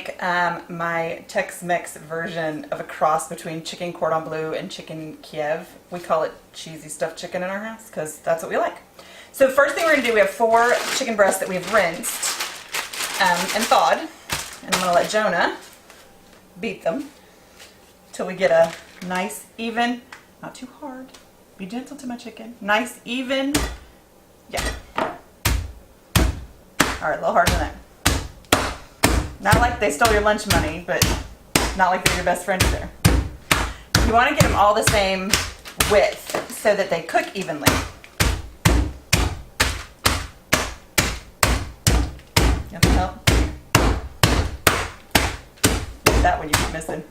make my Tex-Mex version of a cross between chicken cordon bleu and chicken Kiev. We call it cheesy stuffed chicken in our house because that's what we like. So first thing we're going to do, we have 4 chicken breasts that we've rinsed and thawed. And I'm going to let Jonah beat them till we get a nice, even, not too hard, be gentle to my chicken, nice, even, yeah. All right, a little harder than that. Not like they stole your lunch money, but not like they're your best friend either. You want to get them all the same width so that they cook evenly. You have to help? That one you keep missing.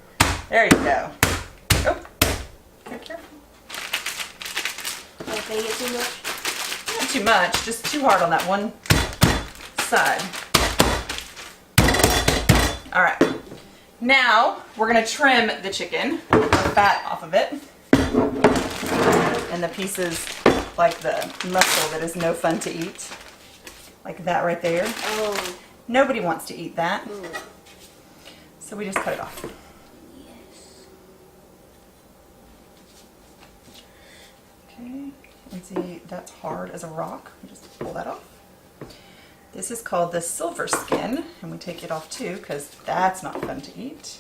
There you go. Oh, be careful. Don't bang it too much? Not too much, just too hard on that one side. All right, now we're gonna trim the chicken, the fat off of it, and the pieces like the muscle that is no fun to eat, like that right there. Oh. Nobody wants to eat that, Mm. so we just cut it off. Yes. Okay, and see that's hard as a rock. We just pull that off. This is called the silver skin, and we take it off too because that's not fun to eat.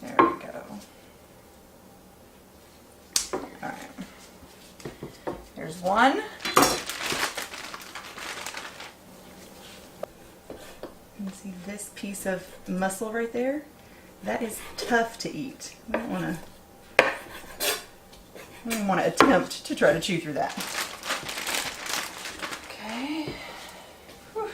There we go. All right. Here's one. You see this piece of muscle right there? That is tough to eat. We don't want to attempt to try to chew through that. Okay. Whew.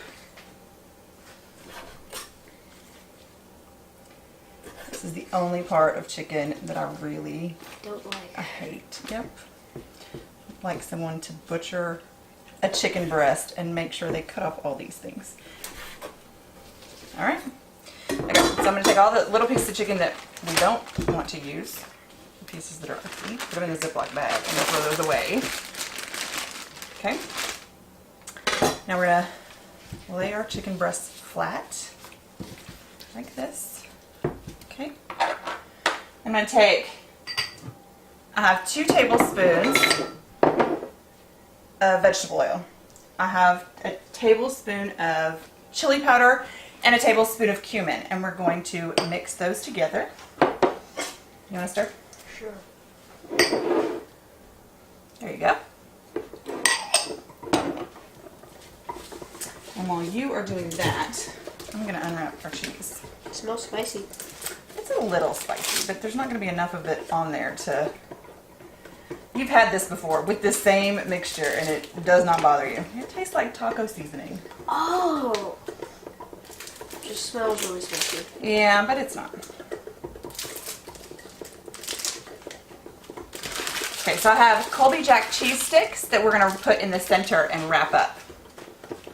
This is the only part of chicken that I really I hate. Yep. Like someone to butcher a chicken breast and make sure they cut off all these things. All right. Okay, so I'm going to take all the little pieces of chicken that we don't want to use, the pieces that are ugly, put them in the Ziploc bag, and we'll throw those away. Okay. Now we're going to lay our chicken breasts flat, like this. Okay. I'm going to take, I have 2 tablespoons of vegetable oil. I have a tablespoon of chili powder and a tablespoon of cumin, and we're going to mix those together. You want to start? Sure. There you go. And while you are doing that, I'm going to unwrap our cheese. It smells spicy. It's a little spicy, but there's not going to be enough of it on there to... You've had this before with the same mixture, and it does not bother you. It tastes like taco seasoning. Oh! Just smells really spicy. Yeah, but it's not. Okay, so I have Colby Jack cheese sticks that we're going to put in the center and wrap up.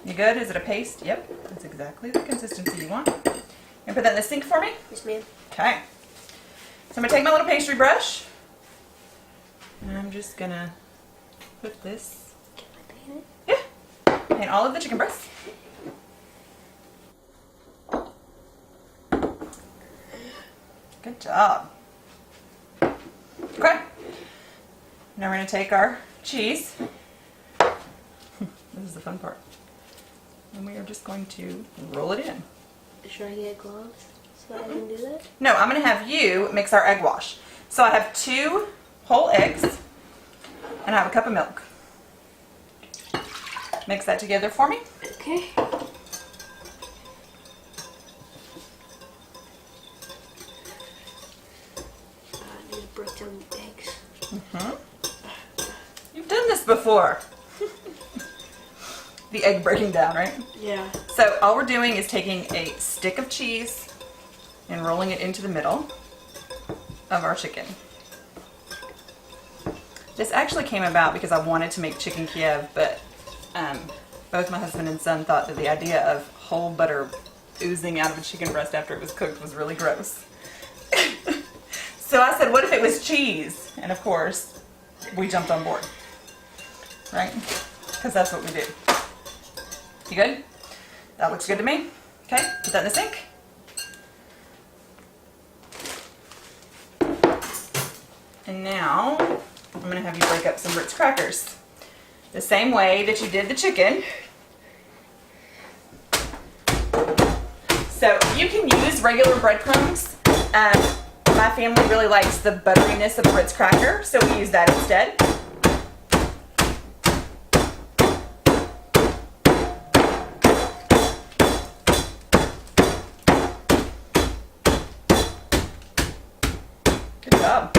You good? Is it a paste? Yep, that's exactly the consistency you want. You put that in the sink for me? Yes, ma'am. Okay. So I'm going to take my little pastry brush, and I'm just going to put this. Can I paint it? Yeah. Paint all of the chicken breasts. Good job. Okay. Now we're going to take our cheese. This is the fun part. And we are just going to roll it in. Should I get gloves so I can do that? No, I'm going to have you mix our egg wash. So I have 2 whole eggs and I have a cup of milk. Mix that together for me. Okay. I need to break down the eggs. You've done this before. The egg breaking down, right? Yeah. So all we're doing is taking a stick of cheese and rolling it into the middle of our chicken. This actually came about because I wanted to make chicken Kiev, but both my husband and son thought that the idea of whole butter oozing out of a chicken breast after it was cooked was really gross. So I said, what if it was cheese? And of course, we jumped on board. Right? Because that's what we do. You good? That looks good to me. Okay, put that in the sink. And now, I'm going to have you break up some Ritz crackers. The same way that you did the chicken. So you can use regular breadcrumbs. My family really likes the butteriness of a Ritz cracker, so we use that instead. Good job.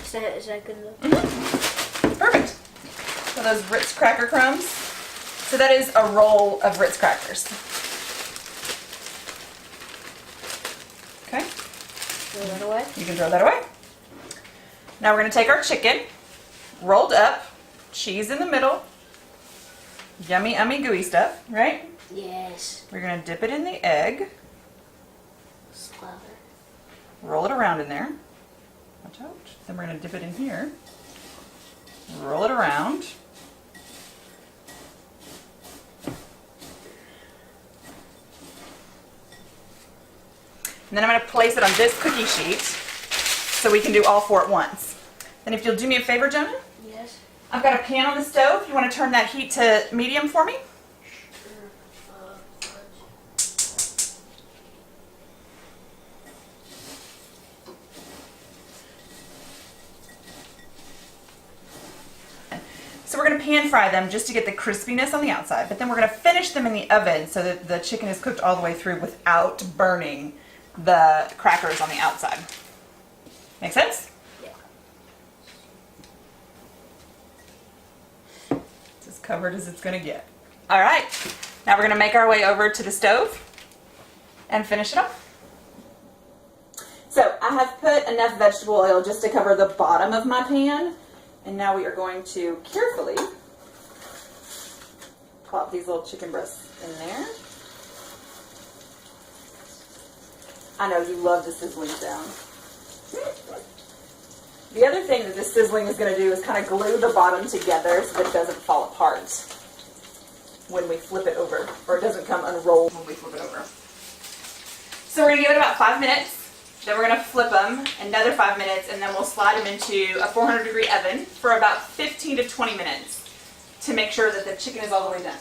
Is that good enough? Mm-hmm. Perfect. So those Ritz cracker crumbs. So that is a roll of Ritz crackers. Okay. Throw that away. You can throw that away. Now we're going to take our chicken, rolled up, cheese in the middle, yummy, ummy, gooey stuff, right? Yes. We're going to dip it in the egg, Slather. roll it around in there. Watch out. Then we're going to dip it in here, roll it around. And then I'm going to place it on this cookie sheet so we can do all four at once. Then if you'll do me a favor, Jonah, Yes. I've got a pan on the stove. You want to turn that heat to medium for me? So we're going to pan fry them just to get the crispiness on the outside, but then we're going to finish them in the oven so that the chicken is cooked all the way through without burning the crackers on the outside. Make sense? Yeah. It's as covered as it's going to get. All right, now we're going to make our way over to the stove and finish it off. So I have put enough vegetable oil just to cover the bottom of my pan. And now we are going to carefully plop these little chicken breasts in there. I know you love the sizzling sound. The other thing that this sizzling is going to do is kind of glue the bottom together so that it doesn't fall apart when we flip it over, or it doesn't come unrolled when we flip it over. So we're going to give it about 5 minutes. Then we're going to flip them another 5 minutes, and then we'll slide them into a 400-degree oven for about 15 to 20 minutes to make sure that the chicken is all the way done.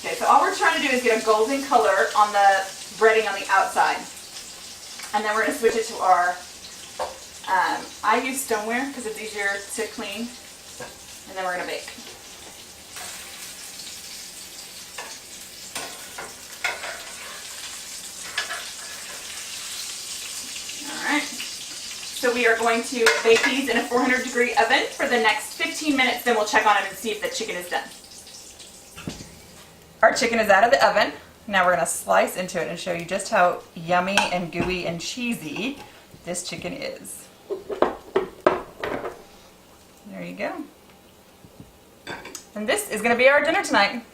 Okay, so all we're trying to do is get a golden color on the breading on the outside. And then we're going to switch it to our, I use stoneware because it's easier to clean. And then we're going to bake. Alright, so we are going to bake these in a 400-degree oven for the next 15 minutes, then we'll check on it and see if the chicken is done. Our chicken is out of the oven. Now we're going to slice into it and show you just how yummy and gooey and cheesy this chicken is. There you go. And this is going to be our dinner tonight.